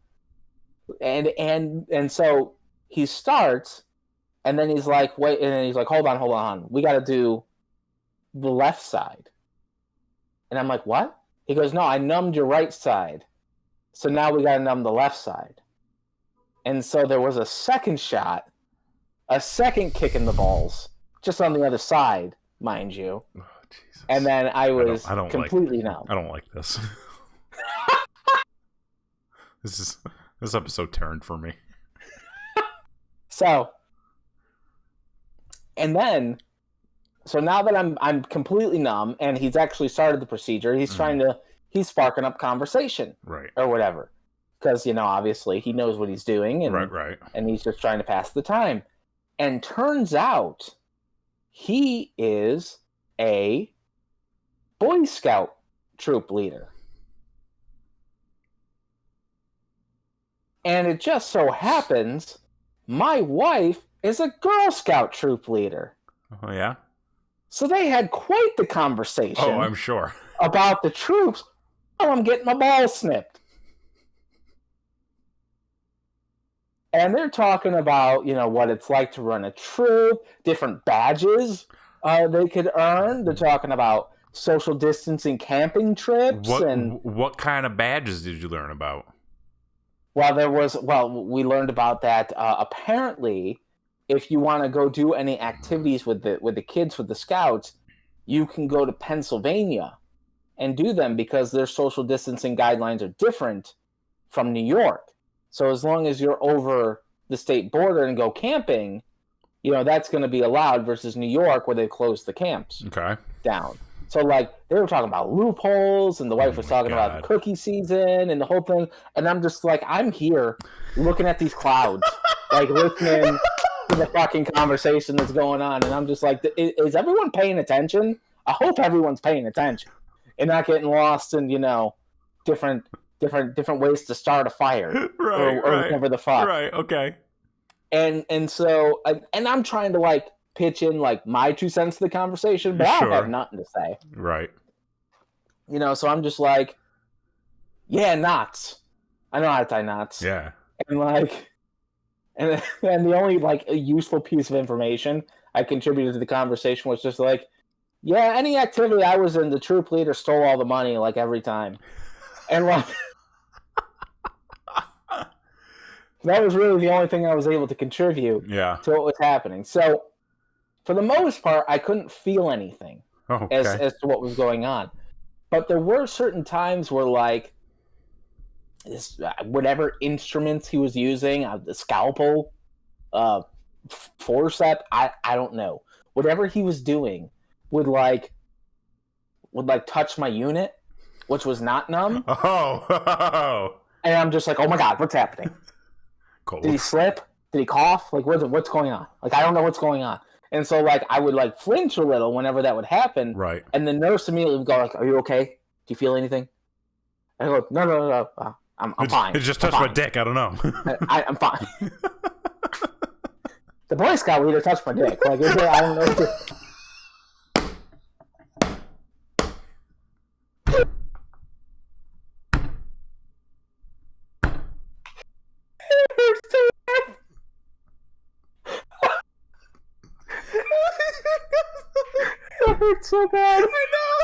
And so he starts, and then he's like, wait, and then he's like, hold on. We got to do the left side. And I'm like, what? He goes, no, I numbed your right side. So now we got to numb the left side. And so there was a second shot, a second kick in the balls, just on the other side, mind you. Oh, Jesus. And then I was completely numb. I don't like this. This episode turned for me. So now that I'm completely numb, and he's actually started the procedure, he's he's sparking up conversation, right, or whatever, because obviously he knows what he's doing, and right, and he's just trying to pass the time. And turns out he is a Boy Scout troop leader. And it just so happens my wife is a Girl Scout troop leader. Oh, yeah? So they had quite the conversation. Oh, I'm sure. About the troops while I'm getting my balls snipped. And they're talking about, what it's like to run a troop, different badges they could earn. They're talking about social distancing camping trips. What kind of badges did you learn about? Well, we learned about that. Apparently, if you want to go do any activities with the kids, with the scouts, you can go to Pennsylvania and do them because their social distancing guidelines are different from New York. So as long as you're over the state border and go camping, that's going to be allowed versus New York where they closed the camps down. So, they were talking about loopholes, and the wife was talking about the cookie season and the whole thing. And I'm just like, I'm here looking at these clouds, listening to the fucking conversation that's going on. And I'm just like, is everyone paying attention? I hope everyone's paying attention and not getting lost in, different ways to start a fire or whatever the fuck. Right, okay. And so, and I'm trying to, pitch in my 2 cents to the conversation, but I don't have nothing to say. Right. So I'm just like, yeah, knots. I know how to tie knots. Yeah. And and the only useful piece of information I contributed to the conversation was just yeah, any activity I was in, the troop leader stole all the money every time. And that was really the only thing I was able to contribute to what was happening. So for the most part, I couldn't feel anything as to what was going on. But there were certain times where, whatever instruments he was using, the scalpel, forceps, I don't know. Whatever he was doing would touch my unit, which was not numb. Oh. And I'm just like, oh my God, what's happening? Cold. Did he slip? Did he cough? What's going on? I don't know what's going on. And so, I would, flinch a little whenever that would happen. Right. And the nurse immediately would go, are you okay? Do you feel anything? I go, no. I'm fine. It just touched my dick. I don't know. I'm fine. The Boy Scout leader touched my dick. I don't know what to... It hurts so bad. I know,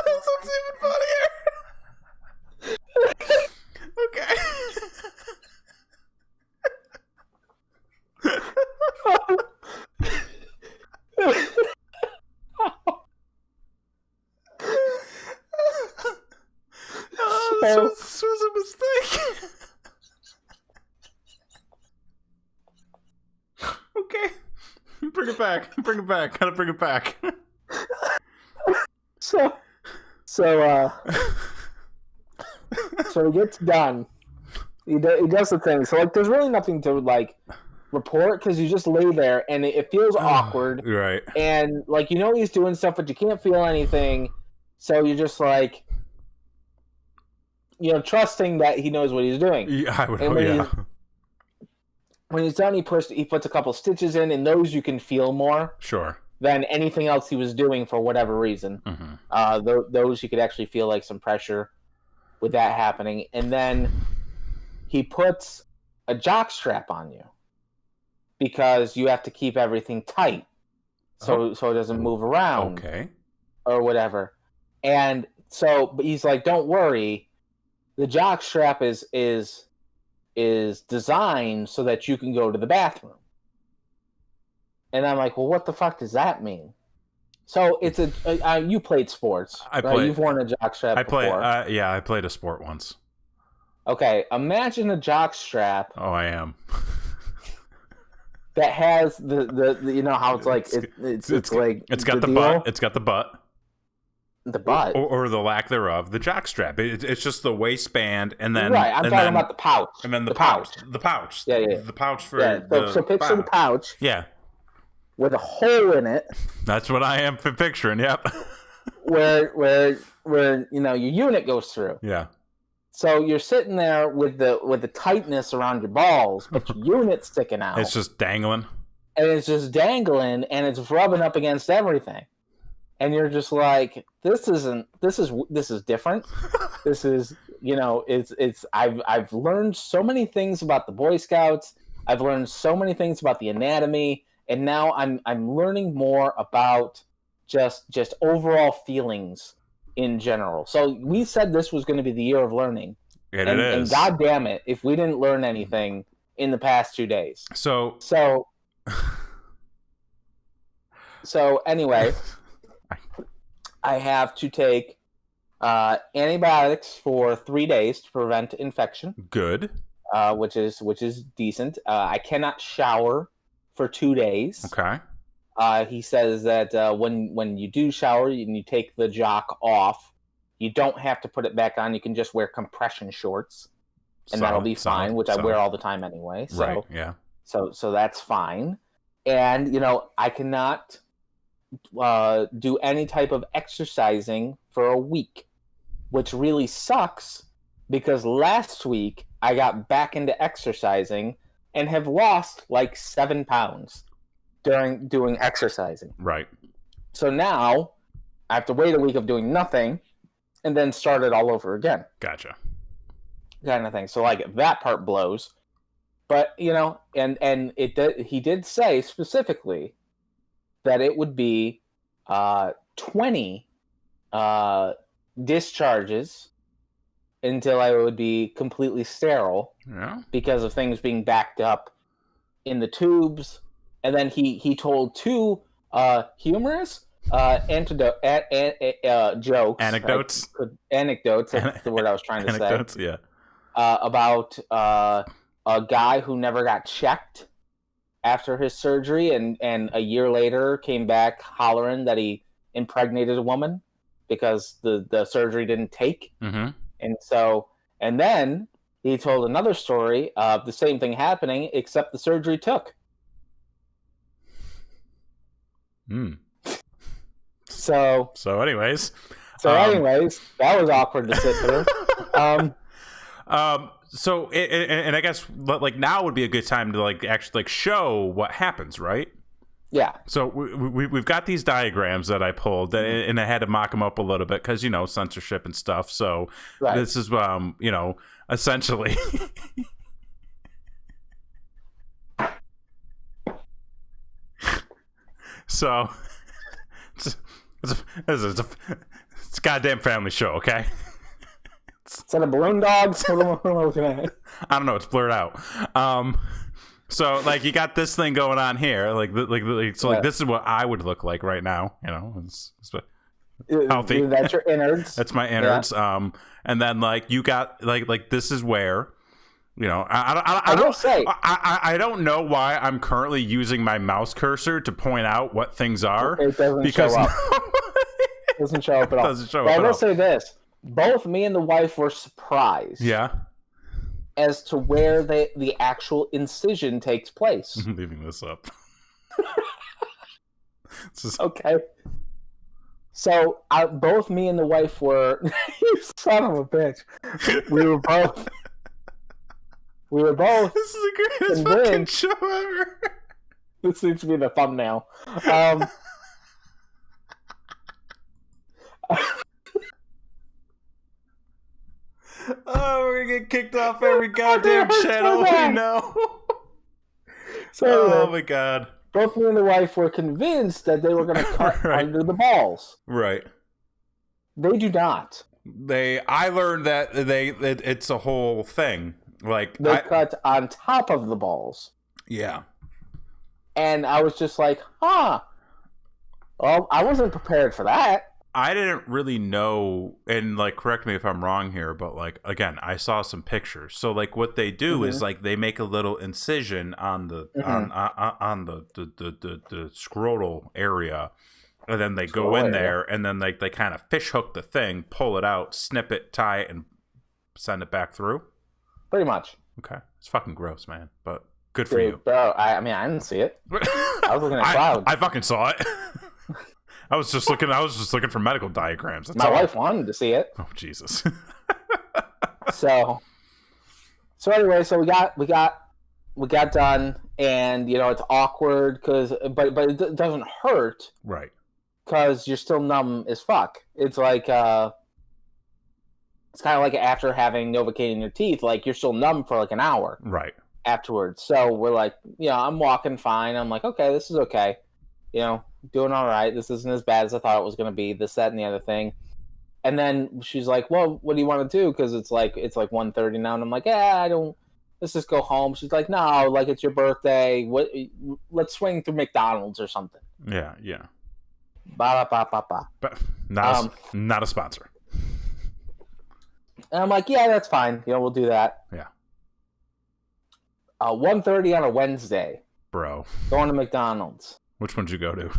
that's what's even funnier. Okay. This was a mistake. Okay. Bring it back. Gotta bring it back. So he gets done. He does the thing. So there's really nothing to report because you just lay there and it feels awkward. Right. And he's doing stuff, but you can't feel anything. So you're just trusting that he knows what he's doing. Yeah, I would hope. When he's done, he puts a couple stitches in, and those you can feel more. Sure. than anything else he was doing for whatever reason. Those you could actually feel like some pressure with that happening. And then he puts a jock strap on you because you have to keep everything tight so it doesn't move around or whatever. And so, but he's like, don't worry, the jock strap is designed so that you can go to the bathroom. And I'm like, well, what the fuck does that mean? So it's you played sports. You've worn a jock strap before. I played a sport once. Okay, imagine a jock strap. Oh, I am. That has the you know how it's like it's like it's got the butt. It's got the butt. The butt, or the lack thereof, the jock strap. It's just the waistband, and then I'm talking about the pouch, and then the pouch. The pouch, the pouch for so picture the pouch, with a hole in it. That's what I am picturing. Yep. where your unit goes through. Yeah. So you're sitting there with the tightness around your balls, but your unit's sticking out. It's just dangling. And it's just dangling, and it's rubbing up against everything. And you're just like, this is different. This is, I've learned so many things about the Boy Scouts. I've learned so many things about the anatomy, and now I'm learning more about just overall feelings in general. So we said this was going to be the year of learning. It is. And God damn it, if we didn't learn anything in the past 2 days. So anyway, I have to take antibiotics for 3 days to prevent infection. Good. Which is decent. I cannot shower for 2 days. Okay. He says that when you do shower and you take the jock off, you don't have to put it back on. You can just wear compression shorts, and that'll be fine, which I wear all the time anyway. So, right, yeah. So that's fine. And, I cannot do any type of exercising for a week, which really sucks because last week I got back into exercising and have lost like 7 pounds during doing exercising. Right. So now I have to wait a week of doing nothing and then start it all over again. Gotcha. Kind of thing. So like that part blows. But, and he did say specifically that it would be 20 discharges until I would be completely sterile because of things being backed up in the tubes. And then he told 2 humorous jokes. Anecdotes. Anecdotes, that's the word I was trying to say. Anecdotes, yeah. About a guy who never got checked after his surgery and a year later came back hollering that he impregnated a woman because the surgery didn't take. Mm-hmm. And then he told another story of the same thing happening, except the surgery took. So anyways, that was awkward to sit through. So and I guess like now would be a good time to like actually like show what happens, right? Yeah. So we've got these diagrams that I pulled, and I had to mock them up a little bit because censorship and stuff. So this is essentially. So it's a goddamn family show, okay? Is that a balloon dog? I don't know. It's blurred out. So like you got this thing going on here, like this is what I would look like right now. It's healthy. That's your innards. That's my innards. Yeah. And then like you got like this is where. I don't know why I'm currently using my mouse cursor to point out what things are. It doesn't show up. It doesn't show up at all. Doesn't show but up I will say this. Both me and the wife were surprised. Yeah. As to where the actual incision takes place. I'm leaving this up. Okay. So both me and the wife were... You son of a bitch. We were both... This is the greatest fucking show ever. This needs to be the thumbnail. get kicked off every goddamn channel we know. So oh my god. Both me and the wife were convinced that they were going to cut under the balls. Right. They do not. I learned that it's a whole thing. Like they cut on top of the balls. Yeah. And I was just like, well, I wasn't prepared for that. I didn't really know, and like, correct me if I'm wrong here, but like, again, I saw some pictures. So like, what they do is like they make a little incision on the on the scrotal area, and then they go in there, and then they kind of fish hook the thing, pull it out, snip it, tie it, and send it back through. Pretty much. Okay, it's fucking gross, man, but good for you, bro. I mean, I didn't see it. I was looking at clouds. I fucking saw it. I was just looking for medical diagrams. That's My wife wanted to see it. Oh Jesus! so anyway, so we got done, and it's awkward but it doesn't hurt, right? Because you're still numb as fuck. It's like it's kind of like after having Novocaine in your teeth, like you're still numb for like an hour, right? Afterwards, so we're like, I'm walking fine. I'm like, okay, this is okay. Doing all right. This isn't as bad as I thought it was going to be. This, that, and the other thing. And then she's like, well, what do you want to do? Because it's like 1:30 now. And I'm like, let's just go home. She's like, no, like it's your birthday. Let's swing through McDonald's or something. Yeah. Ba-da-ba-ba-ba. But not a sponsor. And I'm like, yeah, that's fine. We'll do that. Yeah. 1:30 on a Wednesday. Bro. Going to McDonald's. Which one did you go to?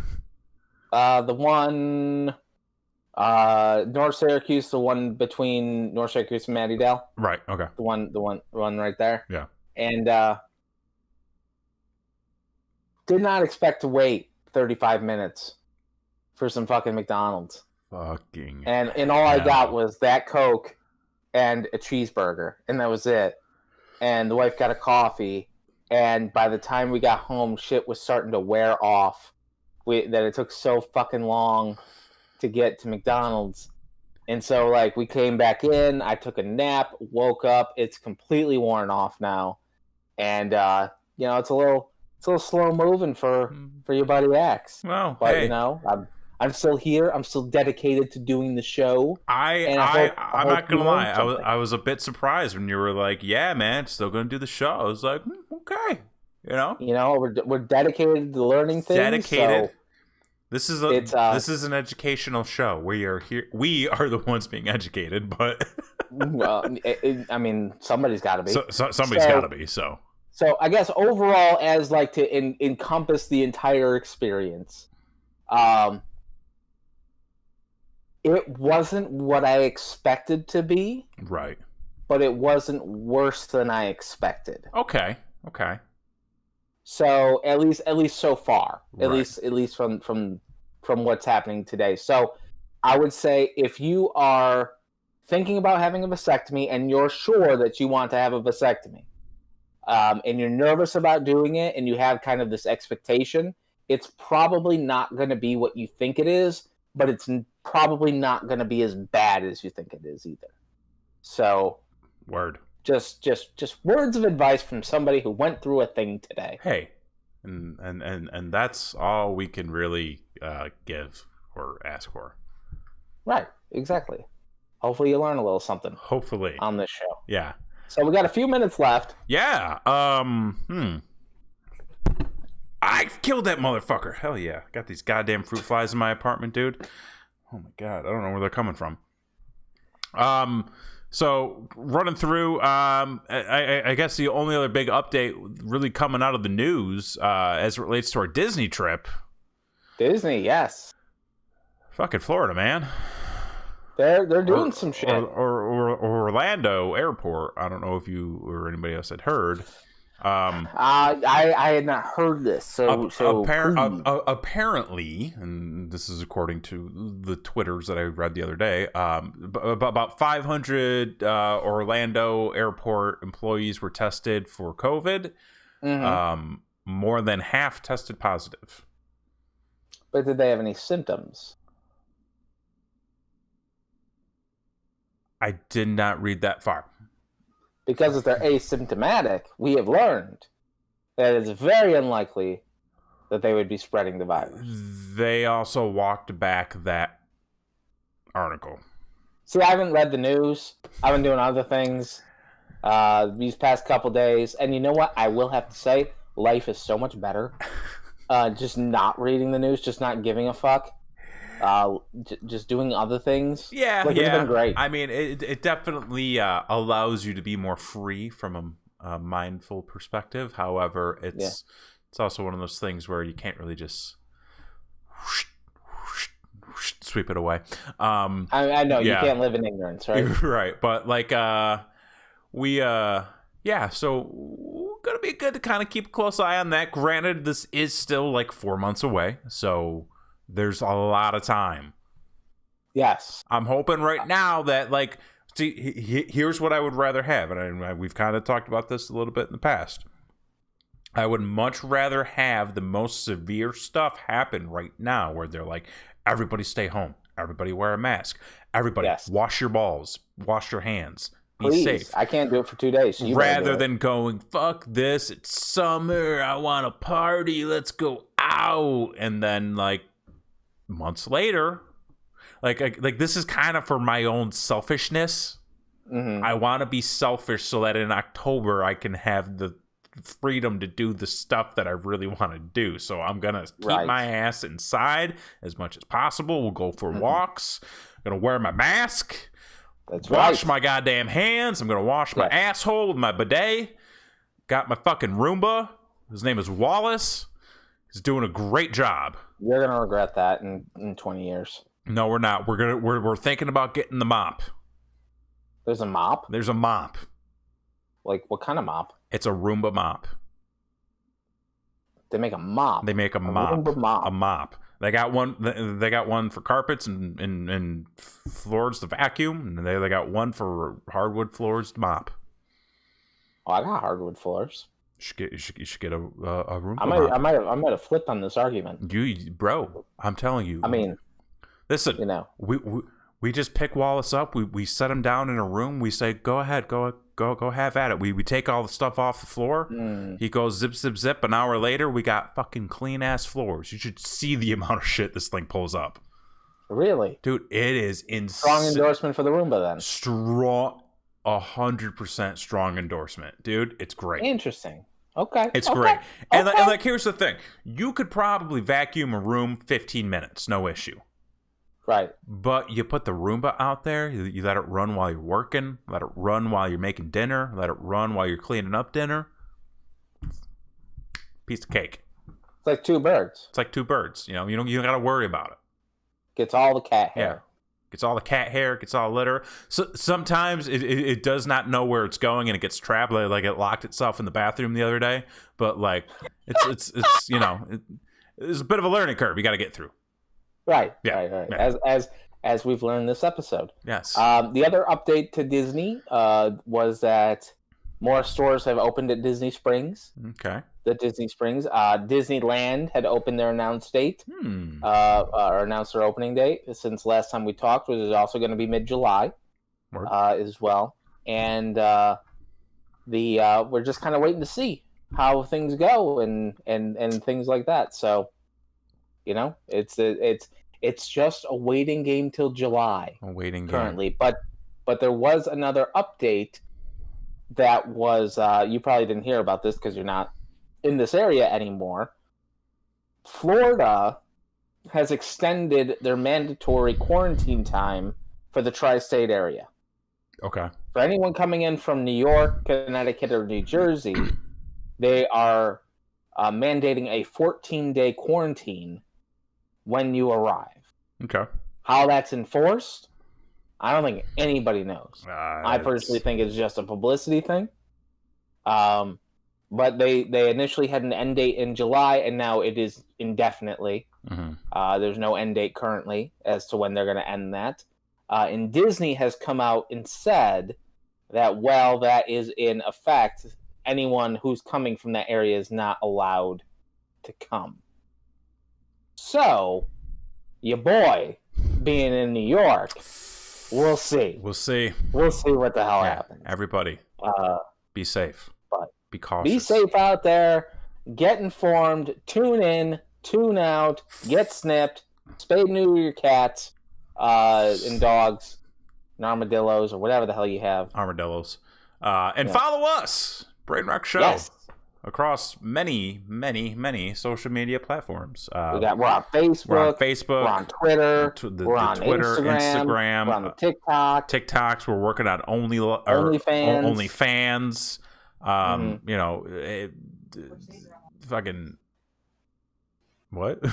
The one, North Syracuse, the one between North Syracuse and Mattydale. Right. Okay. The one right there. Yeah. And did not expect to wait 35 minutes for some fucking McDonald's. Fucking. And all I got was that Coke and a cheeseburger, and that was it. And the wife got a coffee. And by the time we got home, shit was starting to wear off. That it took so fucking long to get to McDonald's. And so, like, we came back in. I took a nap, woke up. It's completely worn off now. And, it's a little slow moving for your buddy X. Well, but, hey. I'm still here. I'm still dedicated to doing the show. I'm not gonna lie. I was a bit surprised when you were like, "Yeah, man, still gonna do the show." I was like, "Okay," we're dedicated to learning things. Dedicated. So this is an educational show. We are here. We are the ones being educated, but well, I mean, somebody's got to be. Somebody's got to be. So I guess overall, as like to encompass the entire experience, it wasn't what I expected to be. Right. But it wasn't worse than I expected. Okay. So at least so far. Right. At least from what's happening today. So I would say if you are thinking about having a vasectomy and you're sure that you want to have a vasectomy, and you're nervous about doing it and you have kind of this expectation, it's probably not going to be what you think it is, but it's probably not going to be as bad as you think it is either. So, word. Just words of advice from somebody who went through a thing today. Hey, and that's all we can really give or ask for. Right, exactly. Hopefully you learn a little something. Hopefully. On this show. Yeah. So we got a few minutes left. Yeah. I killed that motherfucker. Hell yeah. Got these goddamn fruit flies in my apartment, dude. Oh my god. I don't know where they're coming from. So running through, I guess the only other big update really coming out of the news, as it relates to our Disney trip. Disney, yes. Fucking Florida, man. They're doing some shit. Or Orlando Airport. I don't know if you or anybody else had heard. I had not heard this. So apparently, and this is according to the Twitters that I read the other day, about 500 Orlando Airport employees were tested for COVID. Mm-hmm. More than half tested positive. But did they have any symptoms? I did not read that far. because if they're asymptomatic, we have learned that it's very unlikely that they would be spreading the virus. They also walked back that article. See, I haven't read the news. I've been doing other things these past couple days. And you know what? I will have to say, life is so much better. Just not reading the news, just not giving a fuck. Just doing other things. Yeah, It's been great. I mean, it definitely allows you to be more free from a mindful perspective. However, it's also one of those things where you can't really just sweep it away. I know you can't live in ignorance, right? Right, but like so gonna be good to kind of keep a close eye on that. Granted, this is still like 4 months away, so there's a lot of time. Yes, I'm hoping right now that like, see, here's what I would rather have, and we've kind of talked about this a little bit in the past. I would much rather have the most severe stuff happen right now, where they're like, everybody stay home, everybody wear a mask, everybody wash your balls, wash your hands, be safe. I can't do it for 2 days. So rather than going, fuck this, it's summer, I want to party, let's go out, and then like months later, like this is kind of for my own selfishness. Mm-hmm. I want to be selfish so that in October I can have the freedom to do the stuff that I really want to do. So I'm gonna keep my ass inside as much as possible. We'll go for walks. I'm gonna wear my mask. Wash my goddamn hands. I'm gonna wash my asshole with my bidet. Got my fucking Roomba. His name is Wallace. He's doing a great job. You're gonna regret that in 20 years. No, we're not. We're thinking about getting the mop. There's a mop? There's a mop. Like, what kind of mop? It's a Roomba mop. They make a mop. They make a mop. Roomba mop. A mop. They got one for carpets and floors to vacuum, and they got one for hardwood floors to mop. Oh, I got hardwood floors. You should get a Roomba mop. I might have flipped on this argument. Bro, I'm telling you. I mean, listen. You know, we just pick Wallace up. We set him down in a room. We say, go ahead, go have at it. We take all the stuff off the floor. He goes zip, zip, zip. An hour later, we got fucking clean ass floors. You should see the amount of shit this thing pulls up. Really? Dude, it is insane. Strong endorsement for the Roomba then. Strong, 100% strong endorsement. Dude, it's great. Interesting. Okay. It's great. And like, here's the thing. You could probably vacuum a room 15 minutes. No issue. Right. But you put the Roomba out there, you let it run while you're working, let it run while you're making dinner, let it run while you're cleaning up dinner. Piece of cake. It's like two birds. It's like two birds. You know, you don't got to worry about it. Gets all the cat hair. Yeah. Gets all the cat hair, gets all the litter. So sometimes it does not know where it's going and it gets trapped. Like it locked itself in the bathroom the other day. But like it's you know, it's a bit of a learning curve you got to get through. Right. Yeah. As we've learned this episode. Yes. The other update to Disney was that more stores have opened at Disney Springs. Okay. The Disney Springs. Disneyland had opened their announced date. Or announced their opening date since last time we talked, which is also going to be mid-July as well. And we're just kind of waiting to see how things go and things like that. So, you know, it's just a waiting game till July. A waiting game currently, but there was another update that was you probably didn't hear about this because you're not in this area anymore. Florida has extended their mandatory quarantine time for the tri-state area. Okay. For anyone coming in from New York, Connecticut, or New Jersey, they are mandating a 14-day quarantine when you arrive. Okay. How that's enforced, I don't think anybody knows. I personally think it's just a publicity thing. But they initially had an end date in July, and now it is indefinitely. Mm-hmm. There's no end date currently as to when they're going to end that. And Disney has come out and said that while that is in effect, anyone who's coming from that area is not allowed to come. So, your boy, being in New York, We'll see. We'll see. We'll see what the hell happens. Everybody, be safe. But be cautious. Be safe out there. Get informed. Tune in. Tune out. Get snipped. Spay and neuter your cats and dogs and armadillos or whatever the hell you have. Armadillos. And follow us, Brain Rock Show, across many, many, many social media platforms. We're on Facebook. We're on Twitter. We're on Instagram. We're on the TikTok. TikToks. We're working on OnlyFans. You know, fucking what?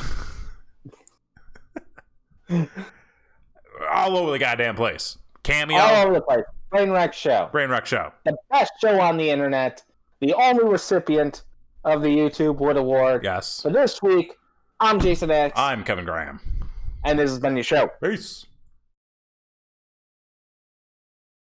All over the goddamn place. Cameo. All over the place. Brain Wreck Show. The best show on the internet. The only recipient of the YouTube Wood Award. Yes. For this week, I'm Jason X. I'm Kevin Graham. And this has been your show. Peace.